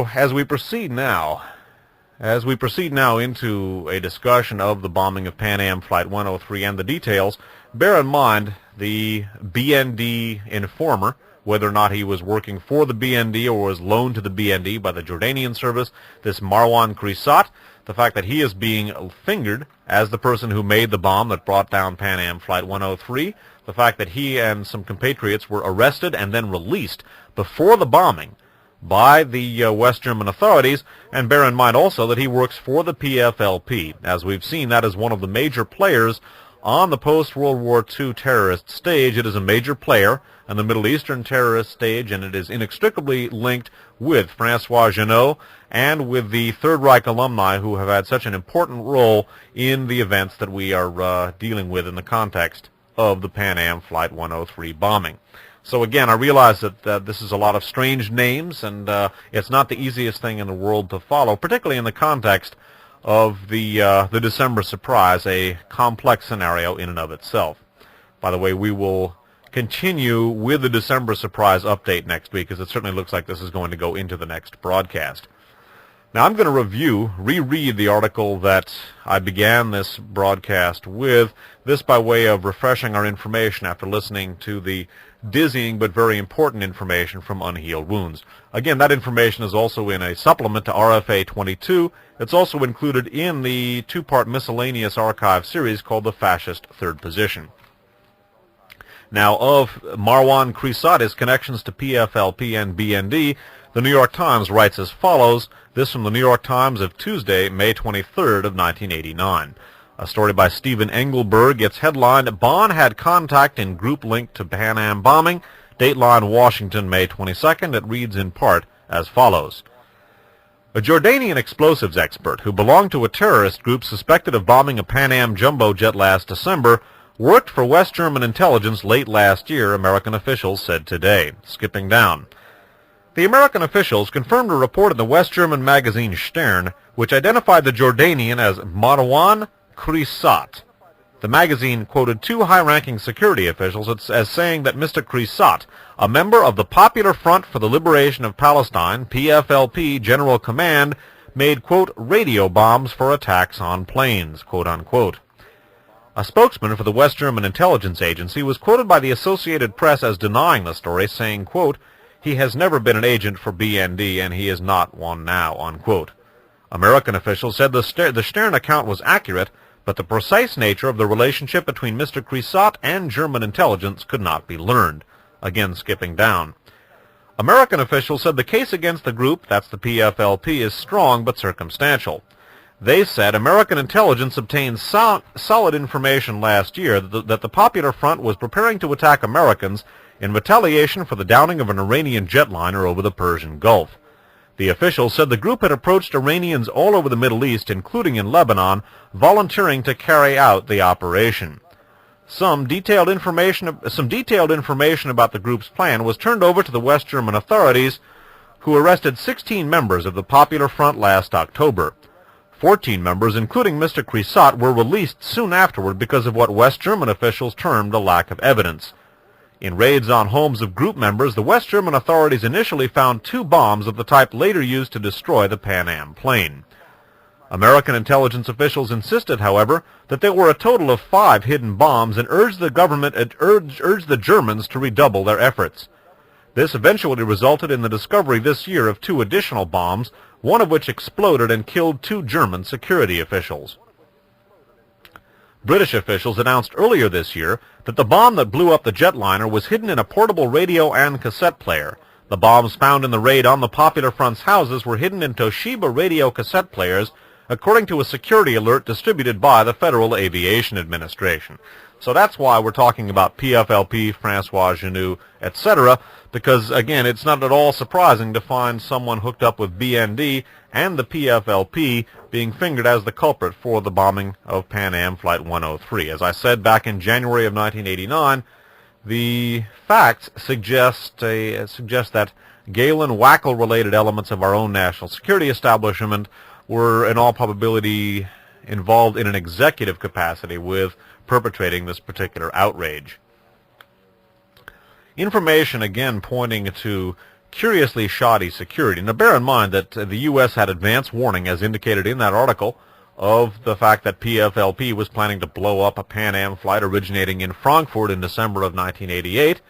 So, as we proceed now into a discussion of the bombing of Pan Am Flight 103 and the details, bear in mind the BND informer, whether or not he was working for the BND or was loaned to the BND by the Jordanian service, this Marwan Krisat, the fact that he is being fingered as the person who made the bomb that brought down Pan Am Flight 103, the fact that he and some compatriots were arrested and then released before the bombing by the West German authorities, and bear in mind also that he works for the PFLP. As we've seen, that is one of the major players on the post-World War II terrorist stage. It is a major player on the Middle Eastern terrorist stage, and it is inextricably linked with Francois Jeannot and with the Third Reich alumni who have had such an important role in the events that we are dealing with in the context of the Pan Am Flight 103 bombing. So again, I realize that this is a lot of strange names, and it's not the easiest thing in the world to follow, particularly in the context of the December surprise, a complex scenario in and of itself. By the way, we will continue with the December surprise update next week, because it certainly looks like this is going to go into the next broadcast. Now, I'm going to reread the article that I began this broadcast with, this by way of refreshing our information after listening to the dizzying but very important information from Unhealed Wounds. Again, that information is also in a supplement to RFA 22. It's also included in the two-part miscellaneous archive series called The Fascist Third Position. Now, of Marwan Krisat's connections to PFLP and BND, the New York Times writes as follows, this from the New York Times of Tuesday, May 23rd of 1989. A story by Stephen Engelberg gets headlined, Bonn had contact in group linked to Pan Am bombing. Dateline Washington, May 22nd. It reads in part as follows. A Jordanian explosives expert who belonged to a terrorist group suspected of bombing a Pan Am jumbo jet last December worked for West German intelligence late last year, American officials said today. Skipping down. The American officials confirmed a report in the West German magazine Stern, which identified the Jordanian as Marwan Krisat. The magazine quoted two high-ranking security officials as saying that Mr. Krisat, a member of the Popular Front for the Liberation of Palestine, PFLP General Command, made, quote, radio bombs for attacks on planes, quote unquote. A spokesman for the West German intelligence agency was quoted by the Associated Press as denying the story, saying, quote, he has never been an agent for BND and he is not one now, unquote. American officials said the Stern account was accurate, but the precise nature of the relationship between Mr. Krisat and German intelligence could not be learned. Again, skipping down. American officials said the case against the group, that's the PFLP, is strong but circumstantial. They said American intelligence obtained solid information last year that the Popular Front was preparing to attack Americans in retaliation for the downing of an Iranian jetliner over the Persian Gulf. The officials said the group had approached Iranians all over the Middle East, including in Lebanon, volunteering to carry out the operation. Some detailed information about the group's plan was turned over to the West German authorities, who arrested 16 members of the Popular Front last October. 14 members, including Mr. Krisat, were released soon afterward because of what West German officials termed a lack of evidence. In raids on homes of group members, the West German authorities initially found 2 bombs of the type later used to destroy the Pan Am plane. American intelligence officials insisted, however, that there were a total of 5 hidden bombs and urged the Germans to redouble their efforts. This eventually resulted in the discovery this year of 2 additional bombs, one of which exploded and killed 2 German security officials. British officials announced earlier this year that the bomb that blew up the jetliner was hidden in a portable radio and cassette player. The bombs found in the raid on the Popular Front's houses were hidden in Toshiba radio cassette players, according to a security alert distributed by the Federal Aviation Administration. So that's why we're talking about PFLP, Francois Jeannot, etc., because, again, it's not at all surprising to find someone hooked up with BND and the PFLP being fingered as the culprit for the bombing of Pan Am Flight 103. As I said back in January of 1989, the facts suggest that Galen Wackel-related elements of our own national security establishment were in all probability involved in an executive capacity with perpetrating this particular outrage. Information, again, pointing to curiously shoddy security. Now bear in mind that the U.S. had advance warning, as indicated in that article, of the fact that PFLP was planning to blow up a Pan Am flight originating in Frankfurt in December of 1988.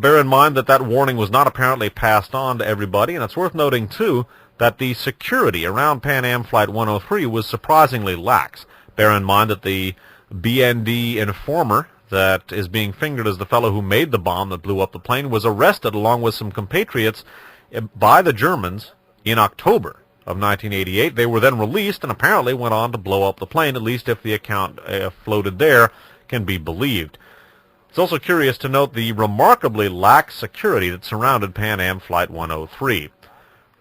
Bear in mind that that warning was not apparently passed on to everybody, and it's worth noting, too, that the security around Pan Am Flight 103 was surprisingly lax. Bear in mind that the BND informer that is being fingered as the fellow who made the bomb that blew up the plane was arrested along with some compatriots by the Germans in October of 1988. They were then released and apparently went on to blow up the plane, at least if the account floated there can be believed. It's also curious to note the remarkably lax security that surrounded Pan Am Flight 103.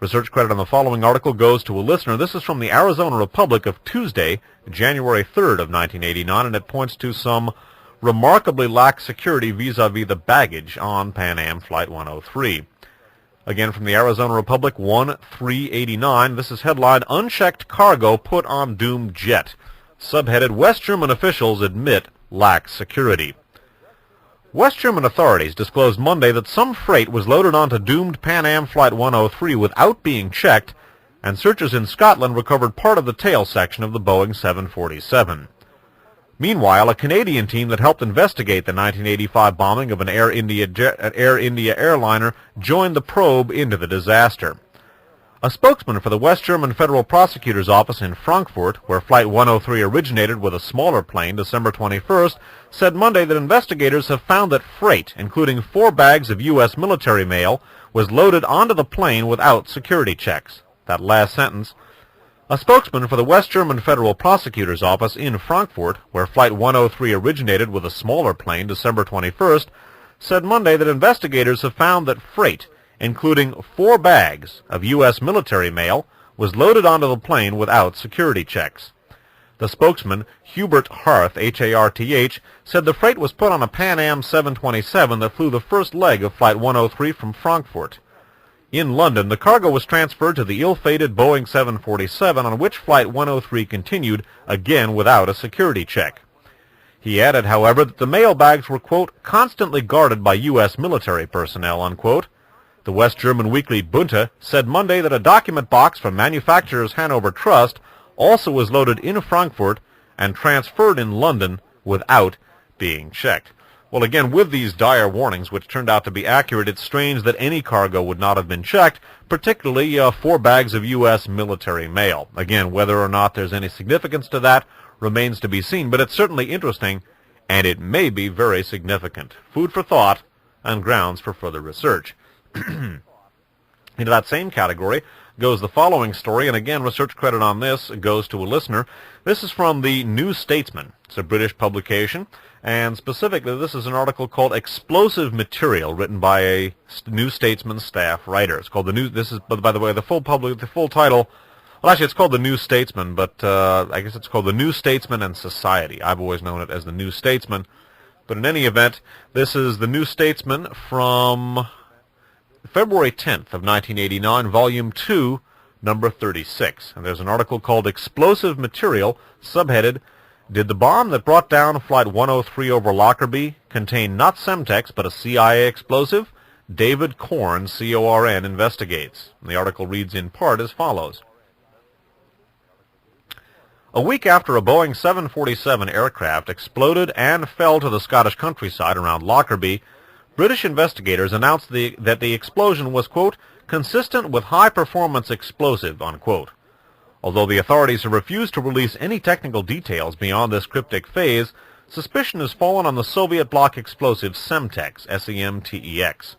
Research credit on the following article goes to a listener. This is from the Arizona Republic of Tuesday, January 3rd of 1989, and it points to some remarkably lax security vis-a-vis the baggage on Pan Am Flight 103. Again, from the Arizona Republic, 1-389, this is headlined, Unchecked Cargo Put on Doomed Jet. Subheaded, West German Officials Admit Lax Security. West German authorities disclosed Monday that some freight was loaded onto doomed Pan Am Flight 103 without being checked, and searchers in Scotland recovered part of the tail section of the Boeing 747. Meanwhile, a Canadian team that helped investigate the 1985 bombing of an Air India airliner joined the probe into the disaster. A spokesman for the West German Federal Prosecutor's Office in Frankfurt, where Flight 103 originated with a smaller plane December 21st, said Monday that investigators have found that freight, including 4 bags of U.S. military mail, was loaded onto the plane without security checks. That last sentence. A spokesman for the West German Federal Prosecutor's Office in Frankfurt, where Flight 103 originated with a smaller plane December 21st, said Monday that investigators have found that freight, including 4 bags of U.S. military mail, was loaded onto the plane without security checks. The spokesman, Hubert Harth, H-A-R-T-H, said the freight was put on a Pan Am 727 that flew the first leg of Flight 103 from Frankfurt. In London, the cargo was transferred to the ill-fated Boeing 747, on which Flight 103 continued, again without a security check. He added, however, that the mail bags were, quote, constantly guarded by U.S. military personnel, unquote. The West German weekly Bunte said Monday that a document box from manufacturer's Hanover Trust also was loaded in Frankfurt and transferred in London without being checked. Well, again, with these dire warnings, which turned out to be accurate, it's strange that any cargo would not have been checked, particularly 4 bags of U.S. military mail. Again, whether or not there's any significance to that remains to be seen, but it's certainly interesting, and it may be very significant. Food for thought and grounds for further research. Into that same category goes the following story, and again, research credit on this goes to a listener. This is from the New Statesman. It's a British publication, and specifically this is an article called Explosive Material, written by a New Statesman staff writer. It's called this is, by the way, the full title, well, actually it's called the New Statesman, but I guess it's called the New Statesman and Society. I've always known it as the New Statesman, but in any event, this is the New Statesman from February 10th of 1989, Volume 2, Number 36. And there's an article called Explosive Material, subheaded, Did the bomb that brought down Flight 103 over Lockerbie contain not Semtex but a CIA explosive? David Korn, C-O-R-N, investigates. And the article reads in part as follows. A week after a Boeing 747 aircraft exploded and fell to the Scottish countryside around Lockerbie, British investigators announced that the explosion was, quote, consistent with high-performance explosive, unquote. Although the authorities have refused to release any technical details beyond this cryptic phase, suspicion has fallen on the Soviet bloc explosive Semtex, S-E-M-T-E-X.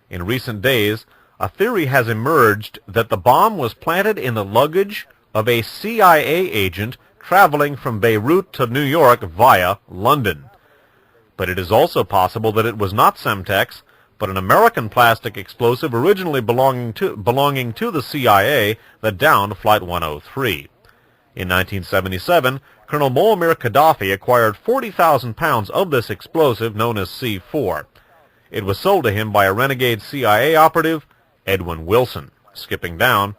In recent days, a theory has emerged that the bomb was planted in the luggage of a CIA agent traveling from Beirut to New York via London. But it is also possible that it was not Semtex, but an American plastic explosive originally belonging to the CIA that downed Flight 103. In 1977, Colonel Muammar Gaddafi acquired 40,000 pounds of this explosive known as C4. It was sold to him by a renegade CIA operative, Edwin Wilson. Skipping down,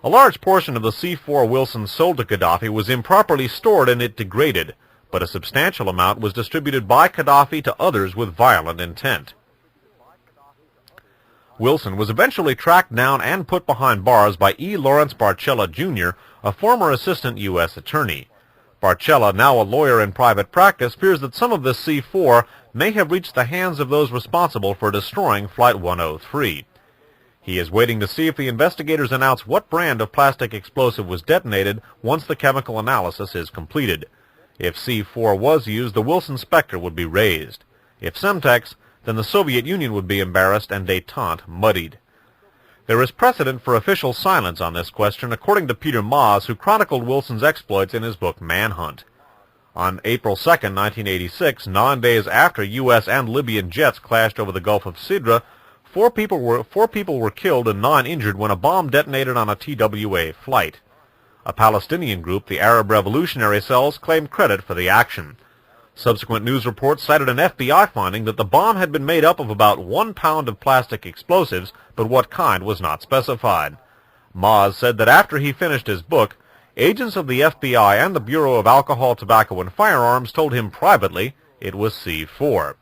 a large portion of the C4 Wilson sold to Gaddafi was improperly stored and it degraded, but a substantial amount was distributed by Gaddafi to others with violent intent. Wilson was eventually tracked down and put behind bars by E. Lawrence Barcella, Jr., a former assistant U.S. attorney. Barcella, now a lawyer in private practice, fears that some of this C4 may have reached the hands of those responsible for destroying Flight 103. He is waiting to see if the investigators announce what brand of plastic explosive was detonated once the chemical analysis is completed. If C4 was used, the Wilson specter would be raised. If Semtex, then the Soviet Union would be embarrassed and détente muddied. There is precedent for official silence on this question, according to Peter Maas, who chronicled Wilson's exploits in his book Manhunt. On April 2, 1986, 9 days after U.S. and Libyan jets clashed over the Gulf of Sidra, four people were killed and 9 injured when a bomb detonated on a TWA flight. A Palestinian group, the Arab Revolutionary Cells, claimed credit for the action. Subsequent news reports cited an FBI finding that the bomb had been made up of about 1 pound of plastic explosives, but what kind was not specified. Maas said that after he finished his book, agents of the FBI and the Bureau of Alcohol, Tobacco, and Firearms told him privately it was C4.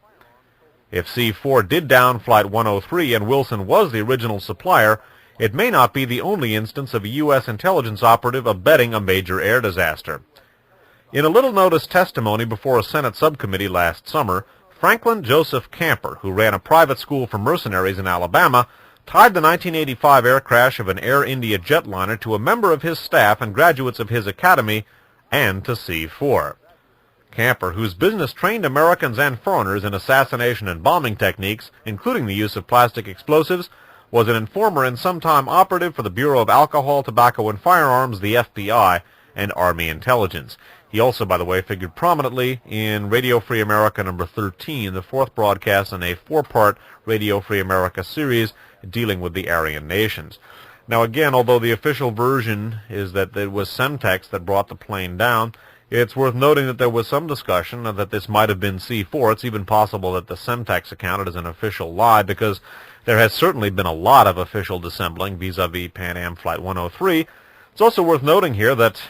If C4 did down Flight 103 and Wilson was the original supplier, it may not be the only instance of a U.S. intelligence operative abetting a major air disaster. In a little-noticed testimony before a Senate subcommittee last summer, Franklin Joseph Camper, who ran a private school for mercenaries in Alabama, tied the 1985 air crash of an Air India jetliner to a member of his staff and graduates of his academy, and to C4. Camper, whose business trained Americans and foreigners in assassination and bombing techniques, including the use of plastic explosives, was an informer and sometime operative for the Bureau of Alcohol, Tobacco, and Firearms, the FBI, and Army Intelligence. He also, by the way, figured prominently in Radio Free America number 13, the 4th broadcast in a 4-part Radio Free America series dealing with the Aryan nations. Now again, although the official version is that it was Semtex that brought the plane down, it's worth noting that there was some discussion that this might have been C4. It's even possible that the Semtex accounted as an official lie, because there has certainly been a lot of official dissembling vis-a-vis PamAm Flight 103. It's also worth noting here that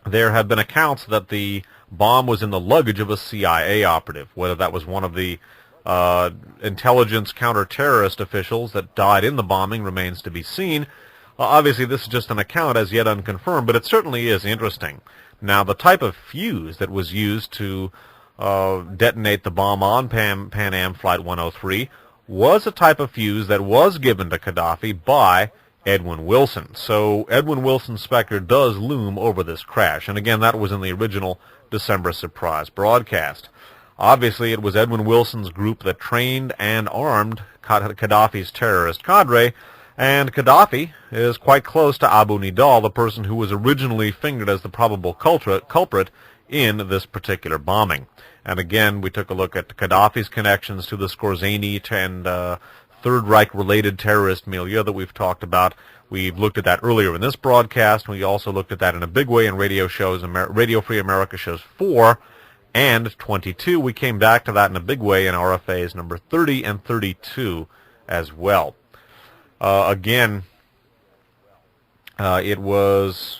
there have been accounts that the bomb was in the luggage of a CIA operative. Whether that was one of the intelligence counter-terrorist officials that died in the bombing remains to be seen. Obviously, this is just an account as yet unconfirmed, but it certainly is interesting. Now, the type of fuse that was used to detonate the bomb on PamAm Flight 103 was a type of fuse that was given to Gaddafi by Edwin Wilson. So Edwin Wilson's specter does loom over this crash. And again, that was in the original December surprise broadcast. Obviously, it was Edwin Wilson's group that trained and armed Gaddafi's terrorist cadre, and Gaddafi is quite close to Abu Nidal, the person who was originally fingered as the probable culprit in this particular bombing. And again, we took a look at Gaddafi's connections to the Skorzeny and Third Reich-related terrorist milieu that we've talked about. We've looked at that earlier in this broadcast. We also looked at that in a big way in Radio Free America shows 4 and 22. We came back to that in a big way in RFAs number 30 and 32 as well. Again, it was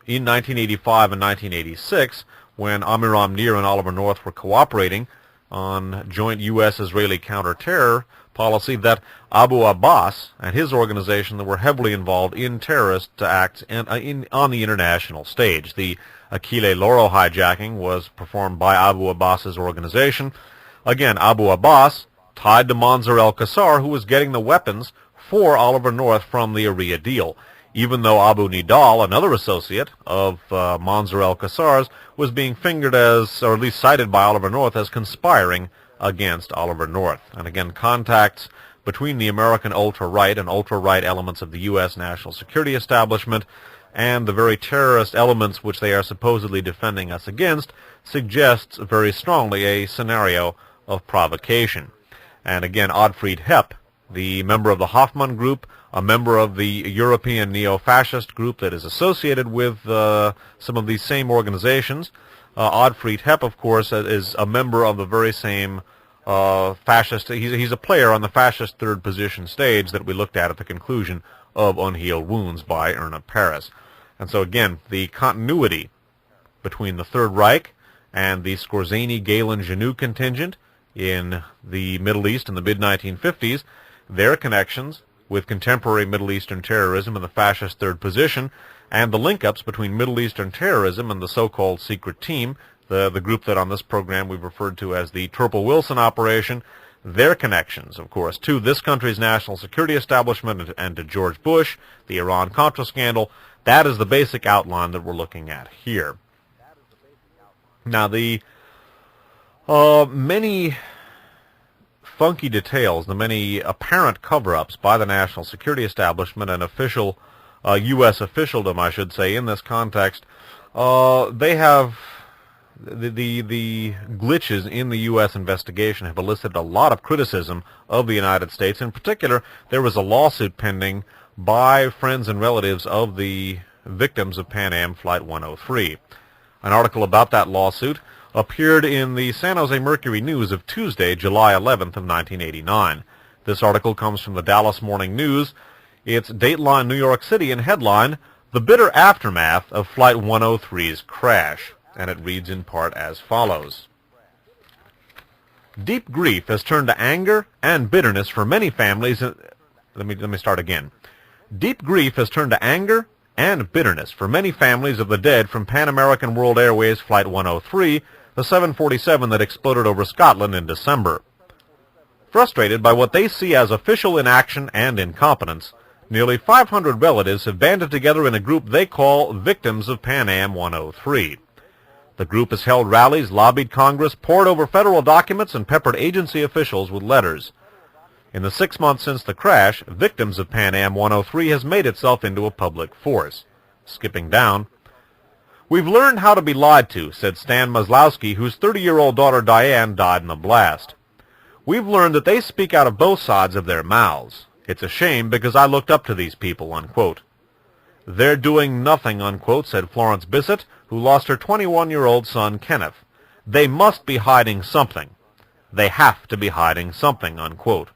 in 1985 and 1986 when Amiram Nir and Oliver North were cooperating on joint U.S.-Israeli counter-terror policy that Abu Abbas and his organization that were heavily involved in terrorist acts on the international stage. The Achille Lauro hijacking was performed by Abu Abbas's organization. Again, Abu Abbas tied to Mansour al-Qassar, who was getting the weapons for Oliver North from the Uriah deal, even though Abu Nidal, another associate of Mansour al-Qassar's, was being fingered as, or at least cited by Oliver North as conspiring against Oliver North. And again, contacts between the American ultra-right and ultra-right elements of the U.S. national security establishment and the very terrorist elements which they are supposedly defending us against suggests very strongly a scenario of provocation. And again, Ottfried Hepp, the member of the Hoffman Group, a member of the European neo-fascist group that is associated with some of these same organizations. Ottfried Hepp, of course, is a member of the very same fascist. He's a player on the fascist third position stage that we looked at the conclusion of Unhealed Wounds by Erna Paris. And so again, the continuity between the Third Reich and the Skorzeny-Galen-Janou contingent in the Middle East in the mid-1950s their connections with contemporary Middle Eastern terrorism and the fascist third position, and the link-ups between Middle Eastern terrorism and the so-called secret team, the group that on this program we've referred to as the Turple Wilson operation, their connections, of course, to this country's national security establishment and to George Bush, the Iran-Contra scandal. That is the basic outline that we're looking at here. Now, the many funky details, the many apparent cover-ups by the national security establishment and official U.S. officialdom, I should say, in this context, they have the glitches in the U.S. investigation have elicited a lot of criticism of the United States. In particular, there was a lawsuit pending by friends and relatives of the victims of Pan Am Flight 103. An article about that lawsuit appeared in the San Jose Mercury News of Tuesday, July 11th of 1989. This article comes from the Dallas Morning News. It's Dateline New York City and headline, "The Bitter Aftermath of Flight 103's Crash." And it reads in part as follows. Deep grief has turned to anger and bitterness for many families. Let me start again. Deep grief has turned to anger and bitterness for many families of the dead from Pan American World Airways Flight 103, the 747 that exploded over Scotland in December. Frustrated by what they see as official inaction and incompetence, nearly 500 relatives have banded together in a group they call Victims of Pan Am 103. The group has held rallies, lobbied Congress, pored over federal documents, and peppered agency officials with letters. In the 6 months since the crash, Victims of Pan Am 103 has made itself into a public force. Skipping down. We've learned how to be lied to, said Stan Maslowski, whose 30-year-old daughter Diane died in the blast. We've learned that they speak out of both sides of their mouths. It's a shame because I looked up to these people, unquote. They're doing nothing, unquote, said Florence Bissett, who lost her 21-year-old son, Kenneth. They must be hiding something. They have to be hiding something, unquote.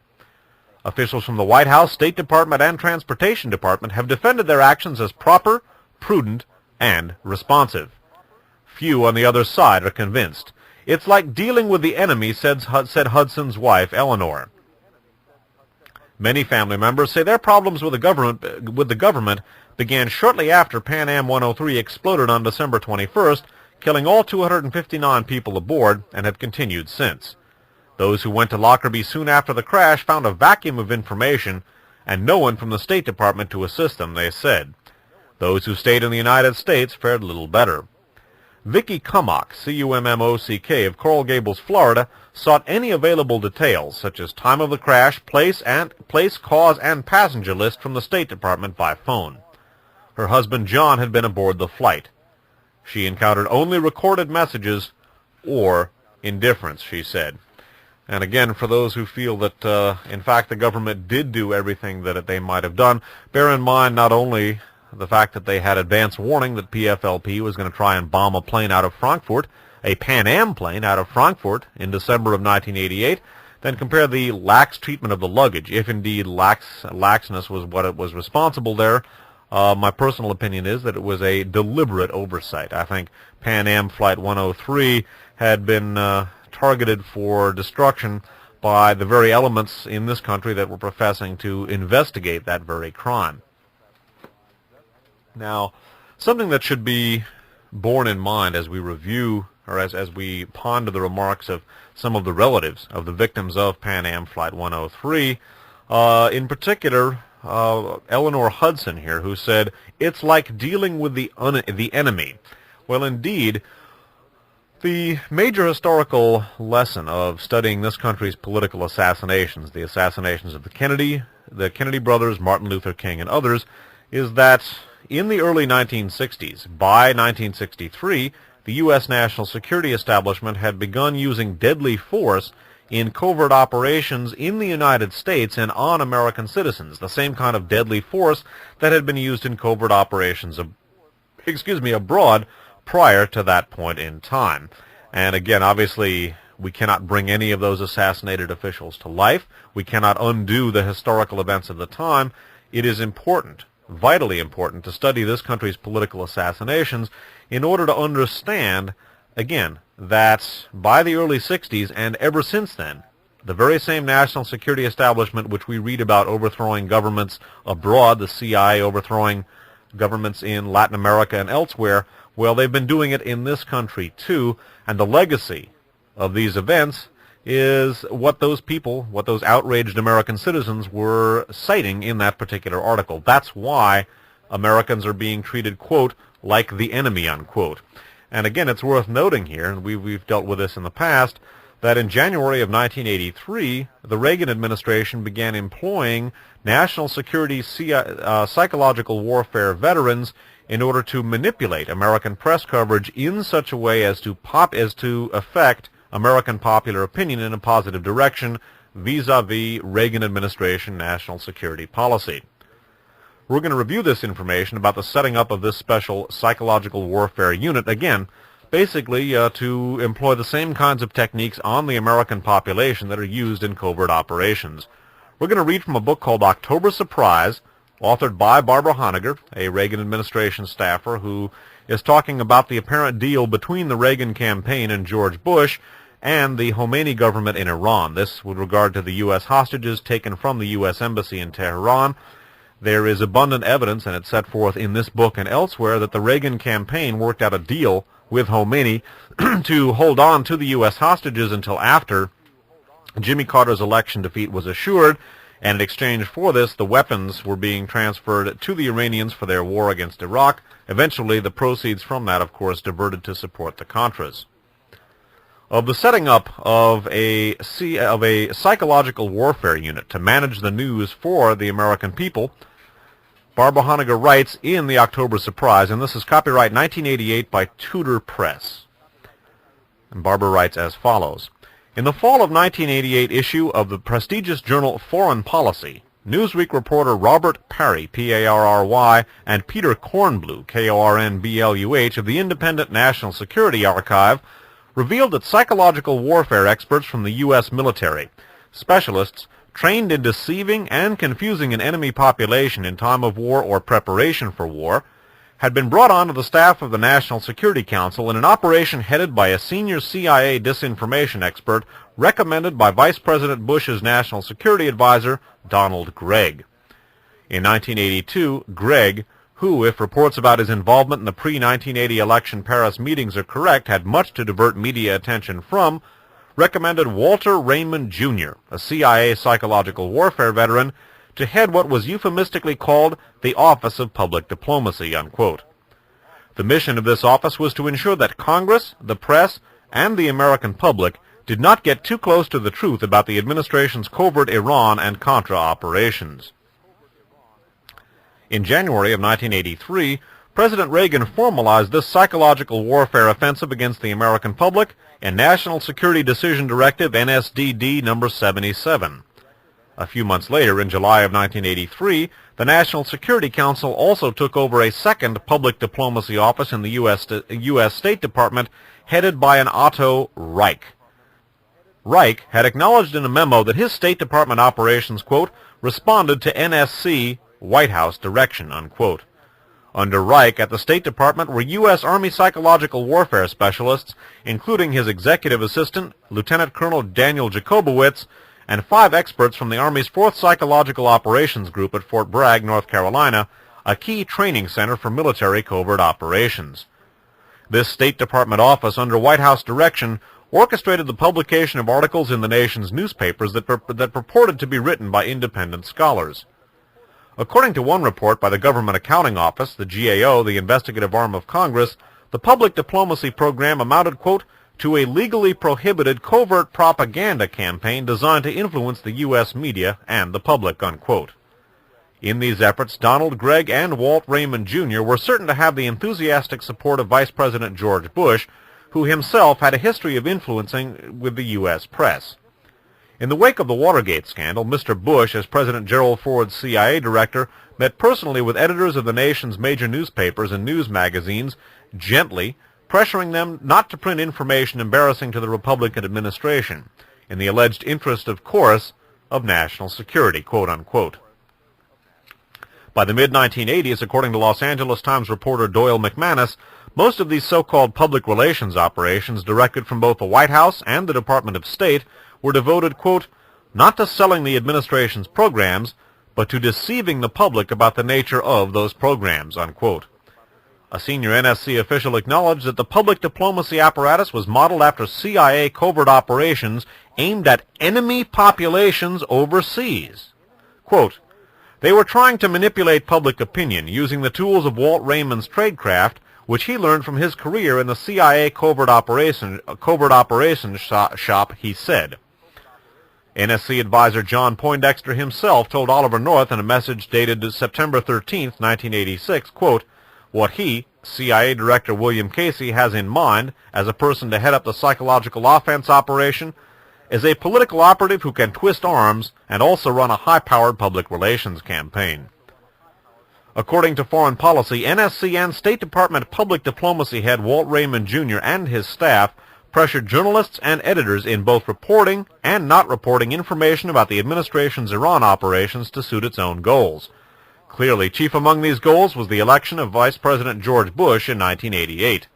Officials from the White House, State Department, and Transportation Department have defended their actions as proper, prudent, and responsive. Few on the other side are convinced. It's like dealing with the enemy, said Hudson's wife, Eleanor. Many family members say their problems with the government began shortly after Pan Am 103 exploded on December 21st, killing all 259 people aboard, and have continued since. Those who went to Lockerbie soon after the crash found a vacuum of information and no one from the State Department to assist them, they said. Those who stayed in the United States fared little better. Vicky Cummock, C-U-M-M-O-C-K, of Coral Gables, Florida, sought any available details, such as time of the crash, place, cause, and passenger list from the State Department by phone. Her husband John had been aboard the flight. She encountered only recorded messages or indifference, she said. And again, for those who feel that, in fact, the government did do everything that they might have done, bear in mind not only the fact that they had advance warning that PFLP was going to try and bomb a plane out of Frankfurt, a Pan Am plane out of Frankfurt in December of 1988, then compare the lax treatment of the luggage, if indeed laxness was what it was responsible there. My personal opinion is that it was a deliberate oversight. I think Pan Am Flight 103 had been targeted for destruction by the very elements in this country that were professing to investigate that very crime. Now, something that should be borne in mind as we review, or as we ponder the remarks of some of the relatives of the victims of Pan Am Flight 103, in particular, Eleanor Hudson here, who said, it's like dealing with the enemy. Well, indeed, the major historical lesson of studying this country's political assassinations, the assassinations of the Kennedy brothers, Martin Luther King, and others, is that in the early 1960s, by 1963, the U.S. national security establishment had begun using deadly force in covert operations in the United States and on American citizens, the same kind of deadly force that had been used in covert operations abroad prior to that point in time. And again, obviously, we cannot bring any of those assassinated officials to life. We cannot undo the historical events of the time. It is important, vitally important, to study this country's political assassinations in order to understand, again, that by the early 60s and ever since then, the very same national security establishment which we read about overthrowing governments abroad, the CIA overthrowing governments in Latin America and elsewhere, well, they've been doing it in this country too, and the legacy of these events is what those people, what those outraged American citizens were citing in that particular article. That's why Americans are being treated, quote, like the enemy, unquote. And again, it's worth noting here, and we've dealt with this in the past, that in January of 1983, the Reagan administration began employing national security psychological warfare veterans in order to manipulate American press coverage in such a way as to affect American popular opinion in a positive direction vis-a-vis Reagan administration national security policy. We're going to review this information about the setting up of this special psychological warfare unit, again, basically to employ the same kinds of techniques on the American population that are used in covert operations. We're going to read from a book called October Surprise, authored by Barbara Honegger, a Reagan administration staffer who is talking about the apparent deal between the Reagan campaign and George Bush and the Khomeini government in Iran. This with regard to the U.S. hostages taken from the U.S. Embassy in Tehran. There is abundant evidence, and it's set forth in this book and elsewhere, that the Reagan campaign worked out a deal with Khomeini to hold on to the U.S. hostages until after Jimmy Carter's election defeat was assured, and in exchange for this, the weapons were being transferred to the Iranians for their war against Iraq. Eventually, the proceeds from that, of course, diverted to support the Contras. Of the setting up of a psychological warfare unit to manage the news for the American people, Barbara Honegger writes in the October Surprise, and this is copyright 1988 by Tudor Press. And Barbara writes as follows. In the fall of 1988 issue of the prestigious journal Foreign Policy, Newsweek reporter Robert Parry, P-A-R-R-Y, and Peter Kornbluh, K-O-R-N-B-L-U-H, of the Independent National Security Archive, revealed that psychological warfare experts from the U.S. military, specialists trained in deceiving and confusing an enemy population in time of war or preparation for war, had been brought onto the staff of the National Security Council in an operation headed by a senior CIA disinformation expert recommended by Vice President Bush's National Security Advisor, Donald Gregg. In 1982, Gregg, who, if reports about his involvement in the pre-1980 election Paris meetings are correct, had much to divert media attention from, recommended Walter Raymond, Jr., a CIA psychological warfare veteran, to head what was euphemistically called the Office of Public Diplomacy, unquote. The mission of this office was to ensure that Congress, the press, and the American public did not get too close to the truth about the administration's covert Iran and Contra operations. In January of 1983, President Reagan formalized this psychological warfare offensive against the American public in National Security Decision Directive NSDD number 77. A few months later, in July of 1983, the National Security Council also took over a second public diplomacy office in the U.S. State Department, headed by an Otto Reich. Reich had acknowledged in a memo that his State Department operations, quote, responded to NSC White House direction, unquote. Under Reich at the State Department were U.S. Army psychological warfare specialists, including his executive assistant, Lieutenant Colonel Daniel Jacobowitz, and 5 experts from the Army's 4th Psychological Operations Group at Fort Bragg, North Carolina, a key training center for military covert operations. This State Department office, under White House direction, orchestrated the publication of articles in the nation's newspapers that purported to be written by independent scholars. According to one report by the Government Accounting Office, the GAO, the investigative arm of Congress, the public diplomacy program amounted, quote, to a legally prohibited covert propaganda campaign designed to influence the U.S. media and the public, unquote. In these efforts, Donald Gregg and Walt Raymond, Jr. were certain to have the enthusiastic support of Vice President George Bush, who himself had a history of influencing with the U.S. press. In the wake of the Watergate scandal, Mr. Bush, as President Gerald Ford's CIA director, met personally with editors of the nation's major newspapers and news magazines, gently pressuring them not to print information embarrassing to the Republican administration, in the alleged interest, of course, of national security, quote unquote. By the mid-1980s, according to Los Angeles Times reporter Doyle McManus, most of these so-called public relations operations directed from both the White House and the Department of State were devoted, quote, not to selling the administration's programs, but to deceiving the public about the nature of those programs, unquote. A senior NSC official acknowledged that the public diplomacy apparatus was modeled after CIA covert operations aimed at enemy populations overseas. Quote, they were trying to manipulate public opinion using the tools of Walt Raymond's tradecraft, which he learned from his career in the CIA covert operations shop, he said. NSC advisor John Poindexter himself told Oliver North in a message dated September 13, 1986, quote, what he, CIA Director William Casey, has in mind as a person to head up the psychological offense operation is a political operative who can twist arms and also run a high-powered public relations campaign. According to Foreign Policy, NSC and State Department public diplomacy head Walt Raymond Jr. and his staff pressured journalists and editors in both reporting and not reporting information about the administration's Iran operations to suit its own goals. Clearly, chief among these goals was the election of Vice President George Bush in 1988.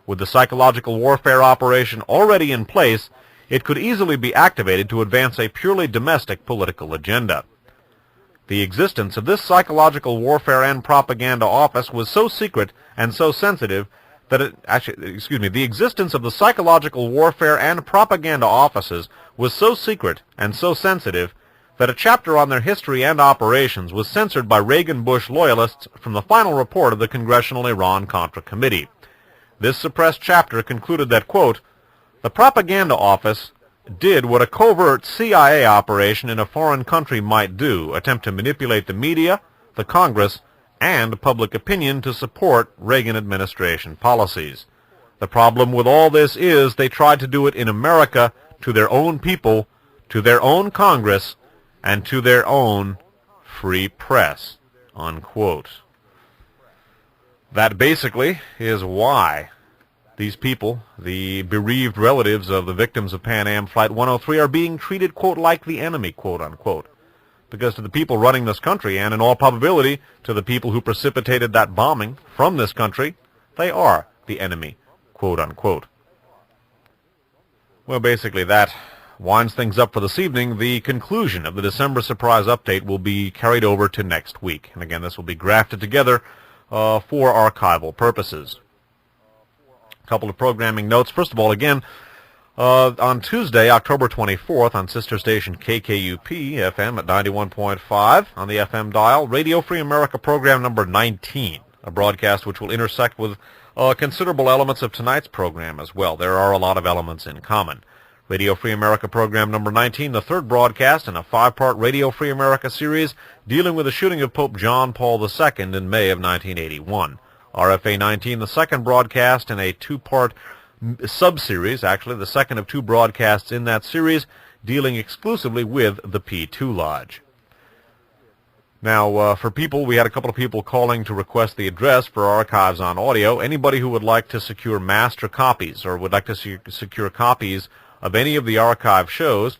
With the psychological warfare operation already in place, it could easily be activated to advance a purely domestic political agenda. The existence of this psychological warfare and propaganda office was so secret and so sensitive that the existence of the psychological warfare and propaganda offices was so secret and so sensitive that a chapter on their history and operations was censored by Reagan-Bush loyalists from the final report of the Congressional Iran-Contra Committee. This suppressed chapter concluded that, quote, the propaganda office did what a covert CIA operation in a foreign country might do, attempt to manipulate the media, the Congress, and public opinion to support Reagan administration policies. The problem with all this is they tried to do it in America to their own people, to their own Congress, and to their own free press, unquote. That basically is why these people, the bereaved relatives of the victims of Pan Am Flight 103, are being treated, quote, like the enemy, quote, unquote. Because to the people running this country, and in all probability to the people who precipitated that bombing from this country, they are the enemy, quote, unquote. Well, basically that winds things up for this evening. The conclusion of the December surprise update will be carried over to next week. And again, this will be grafted together for archival purposes. A couple of programming notes. First of all, again, on Tuesday, October 24th, on sister station KKUP FM at 91.5 on the FM dial, Radio Free America program number 19, a broadcast which will intersect with considerable elements of tonight's program as well. There are a lot of elements in common. Radio Free America program number 19, the third broadcast in a 5-part Radio Free America series dealing with the shooting of Pope John Paul II in May of 1981. RFA 19, the second broadcast in a 2-part sub-series, actually the second of 2 broadcasts in that series, dealing exclusively with the P2 Lodge. Now, for people, we had a couple of people calling to request the address for archives on audio. Anybody who would like to secure master copies or would like to secure copies of any of the archive shows,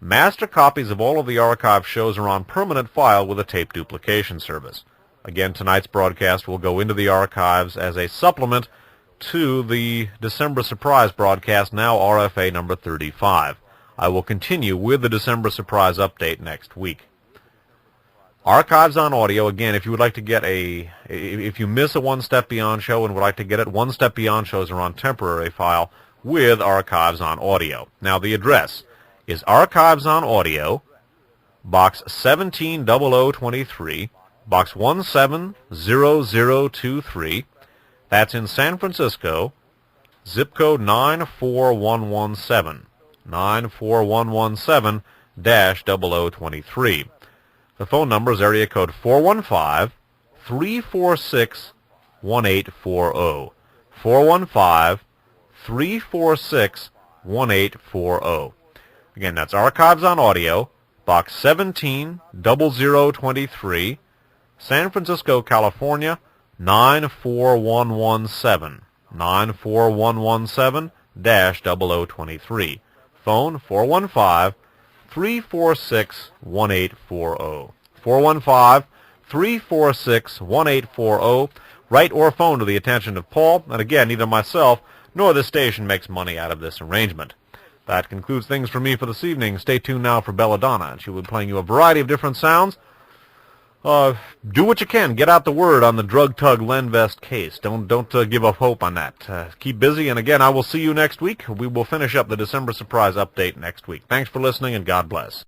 master copies of all of the archive shows are on permanent file with a tape duplication service. Again, tonight's broadcast will go into the archives as a supplement to the December surprise broadcast, now RFA number 35. I will continue with the December surprise update next week. Archives on audio, again, if you would like to get if you miss a One Step Beyond show and would like to get it, One Step Beyond shows are on temporary file with Archives on Audio. Now, the address is Archives on Audio, Box 170023, Box 170023. That's in San Francisco, zip code 94117, 94117-0023. The phone number is area code 415-346-1840, 415-346-1840. Again, that's Archives on Audio, Box 170023, San Francisco, California, 94117, 94117-0023. Phone 415-346-1840. 415-346-1840. Write or phone to the attention of Paul. And again, neither myself nor this station makes money out of this arrangement. That concludes things for me for this evening. Stay tuned now for Belladonna, and she will be playing you a variety of different sounds. Do what you can. Get out the word on the drug tug Lenvest case. Don't give up hope on that. Keep busy, and again, I will see you next week. We will finish up the December surprise update next week. Thanks for listening, and God bless.